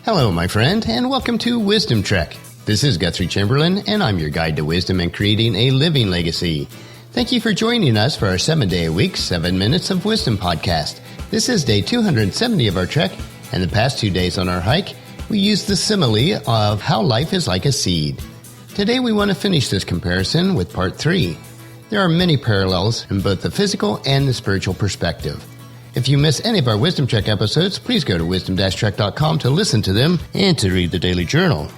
Hello, my friend, and welcome to Wisdom Trek. This is Guthrie Chamberlain, and I'm your guide to wisdom and creating a living legacy. Thank you for joining us for our 7-day-a-week, 7 Minutes of Wisdom podcast. This is day 270 of our trek, and the past 2 days on our hike, we used the simile of how life is like a seed. Today we want to finish this comparison with part 3. There are many parallels in both the physical and the spiritual perspective. If you miss any of our Wisdom Trek episodes, please go to wisdom-trek.com to listen to them and to read the daily journal.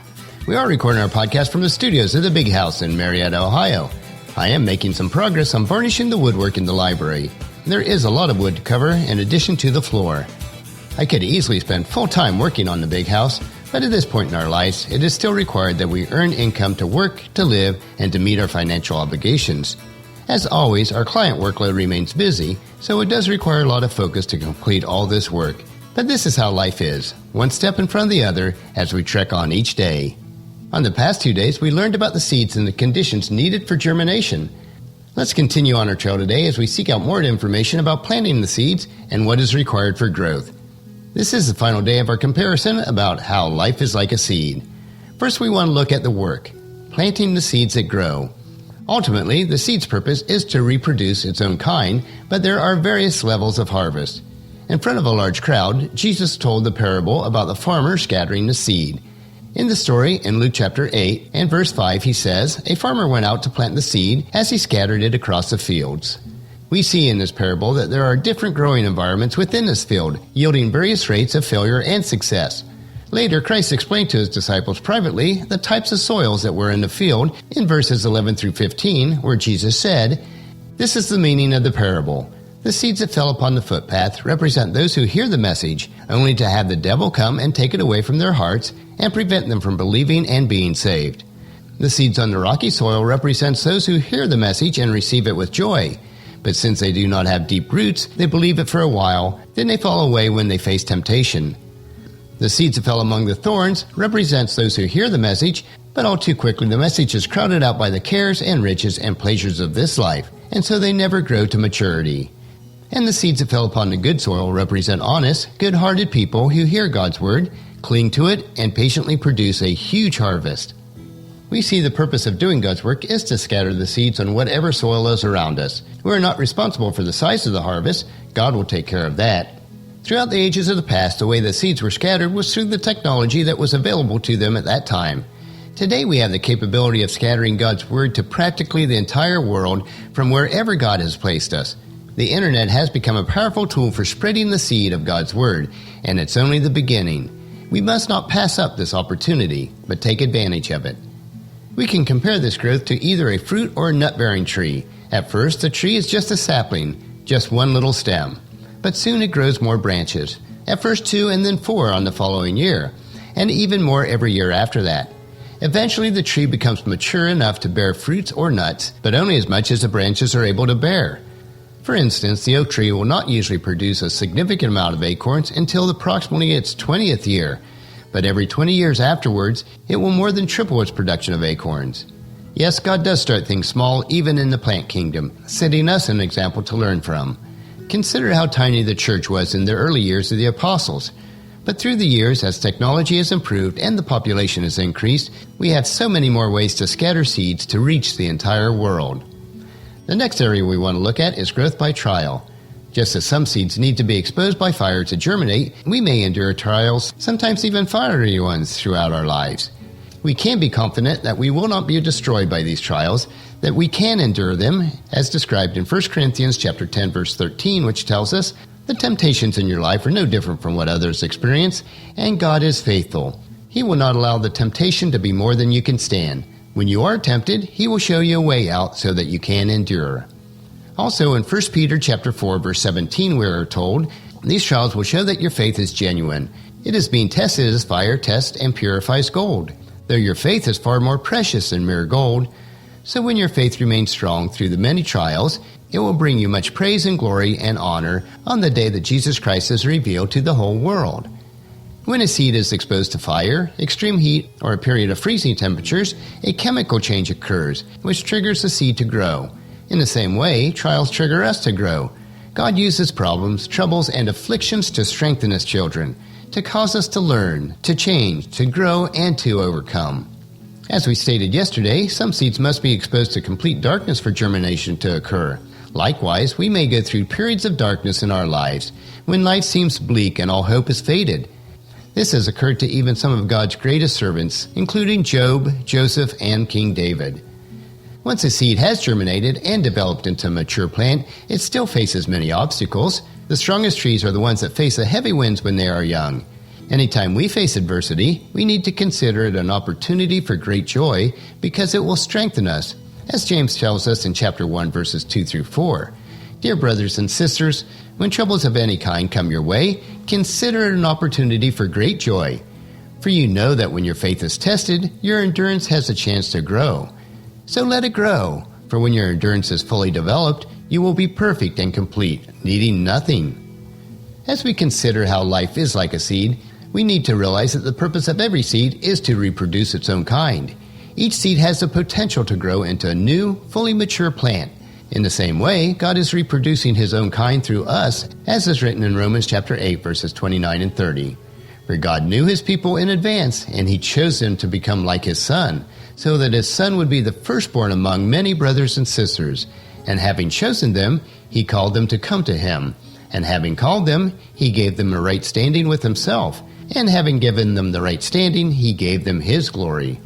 We are recording our podcast from the studios of the Big House in Marietta, Ohio. I am making some progress on varnishing the woodwork in the library. There is a lot of wood to cover in addition to the floor. I could easily spend full time working on the Big House, but at this point in our lives, it is still required that we earn income to work, to live, and to meet our financial obligations. As always, our client workload remains busy, so it does require a lot of focus to complete all this work. But this is how life is, one step in front of the other as we trek on each day. On the past 2 days, we learned about the seeds and the conditions needed for germination. Let's continue on our trail today as we seek out more information about planting the seeds and what is required for growth. This is the final day of our comparison about how life is like a seed. First, we want to look at the work, planting the seeds that grow. Ultimately, the seed's purpose is to reproduce its own kind, but there are various levels of harvest. In front of a large crowd, Jesus told the parable about the farmer scattering the seed. In the story, in Luke chapter 8 and verse 5, he says, "A farmer went out to plant the seed as he scattered it across the fields." We see in this parable that there are different growing environments within this field, yielding various rates of failure and success. Later, Christ explained to his disciples privately the types of soils that were in the field in verses 11 through 15, where Jesus said, "This is the meaning of the parable. The seeds that fell upon the footpath represent those who hear the message, only to have the devil come and take it away from their hearts and prevent them from believing and being saved. The seeds on the rocky soil represents those who hear the message and receive it with joy. But since they do not have deep roots, they believe it for a while, then they fall away when they face temptation. The seeds that fell among the thorns represents those who hear the message, but all too quickly the message is crowded out by the cares and riches and pleasures of this life, and so they never grow to maturity. And the seeds that fell upon the good soil represent honest, good-hearted people who hear God's word, cling to it, and patiently produce a huge harvest." We see the purpose of doing God's work is to scatter the seeds on whatever soil is around us. We are not responsible for the size of the harvest. God will take care of that. Throughout the ages of the past, the way the seeds were scattered was through the technology that was available to them at that time. Today we have the capability of scattering God's word to practically the entire world from wherever God has placed us. The internet has become a powerful tool for spreading the seed of God's word, and it's only the beginning. We must not pass up this opportunity, but take advantage of it. We can compare this growth to either a fruit or a nut-bearing tree. At first, the tree is just a sapling, just one little stem. But soon it grows more branches, at first 2 and then 4 on the following year, and even more every year after that. Eventually the tree becomes mature enough to bear fruits or nuts, but only as much as the branches are able to bear. For instance, the oak tree will not usually produce a significant amount of acorns until approximately its 20th year, but every 20 years afterwards, it will more than triple its production of acorns. Yes, God does start things small even in the plant kingdom, setting us an example to learn from. Consider how tiny the church was in the early years of the apostles. But through the years, as technology has improved and the population has increased, we have so many more ways to scatter seeds to reach the entire world. The next area we want to look at is growth by trial. Just as some seeds need to be exposed by fire to germinate, we may endure trials, sometimes even fiery ones, throughout our lives. We can be confident that we will not be destroyed by these trials, that we can endure them, as described in 1 Corinthians chapter 10, verse 13, which tells us, "The temptations in your life are no different from what others experience, and God is faithful. He will not allow the temptation to be more than you can stand. When you are tempted, He will show you a way out so that you can endure." Also in 1 Peter chapter 4, verse 17, we are told, "These trials will show that your faith is genuine. It is being tested as fire tests and purifies gold, though your faith is far more precious than mere gold. So when your faith remains strong through the many trials, it will bring you much praise and glory and honor on the day that Jesus Christ is revealed to the whole world." When a seed is exposed to fire, extreme heat, or a period of freezing temperatures, a chemical change occurs, which triggers the seed to grow. In the same way, trials trigger us to grow. God uses problems, troubles, and afflictions to strengthen His children, to cause us to learn, to change, to grow, and to overcome. As we stated yesterday, some seeds must be exposed to complete darkness for germination to occur. Likewise, we may go through periods of darkness in our lives, when life seems bleak and all hope is faded. This has occurred to even some of God's greatest servants, including Job, Joseph, and King David. Once a seed has germinated and developed into a mature plant, it still faces many obstacles. The strongest trees are the ones that face the heavy winds when they are young. Anytime we face adversity, we need to consider it an opportunity for great joy because it will strengthen us, as James tells us in chapter 1, verses 2 through 4. Dear brothers and sisters, when troubles of any kind come your way, consider it an opportunity for great joy. For you know that when your faith is tested, your endurance has a chance to grow. So let it grow, for when your endurance is fully developed, you will be perfect and complete, needing nothing. As we consider how life is like a seed, we need to realize that the purpose of every seed is to reproduce its own kind. Each seed has the potential to grow into a new, fully mature plant. In the same way, God is reproducing His own kind through us, as is written in Romans chapter 8, verses 29 and 30. For God knew His people in advance, and He chose them to become like His Son, so that His Son would be the firstborn among many brothers and sisters. And having chosen them, He called them to come to Him. And having called them, He gave them a right standing with Himself. And having given them the right standing, He gave them His glory.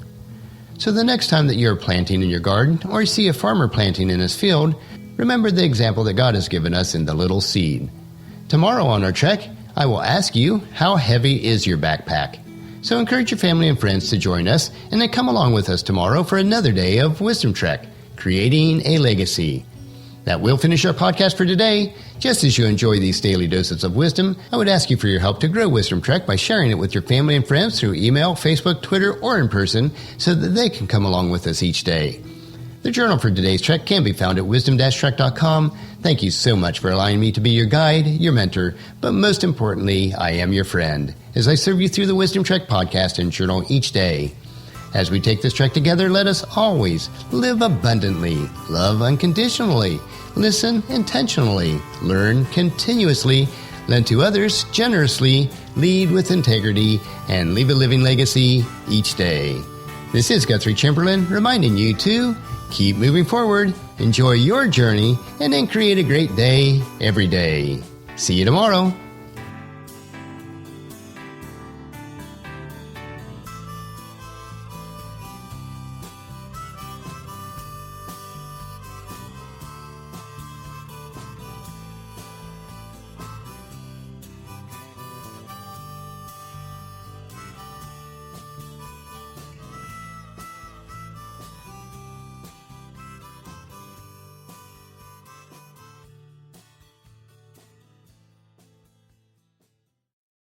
So the next time that you're planting in your garden, or you see a farmer planting in his field, remember the example that God has given us in the little seed. Tomorrow on our trek, I will ask you, how heavy is your backpack? So encourage your family and friends to join us, and then come along with us tomorrow for another day of Wisdom Trek, Creating a Legacy. That will finish our podcast for today. Just as you enjoy these daily doses of wisdom, I would ask you for your help to grow Wisdom Trek by sharing it with your family and friends through email, Facebook, Twitter, or in person so that they can come along with us each day. The journal for today's trek can be found at wisdom-trek.com. Thank you so much for allowing me to be your guide, your mentor, but most importantly, I am your friend as I serve you through the Wisdom Trek podcast and journal each day. As we take this trek together, let us always live abundantly, love unconditionally, listen intentionally, learn continuously, lend to others generously, lead with integrity, and leave a living legacy each day. This is Guthrie Chamberlain reminding you to keep moving forward, enjoy your journey, and then create a great day every day. See you tomorrow.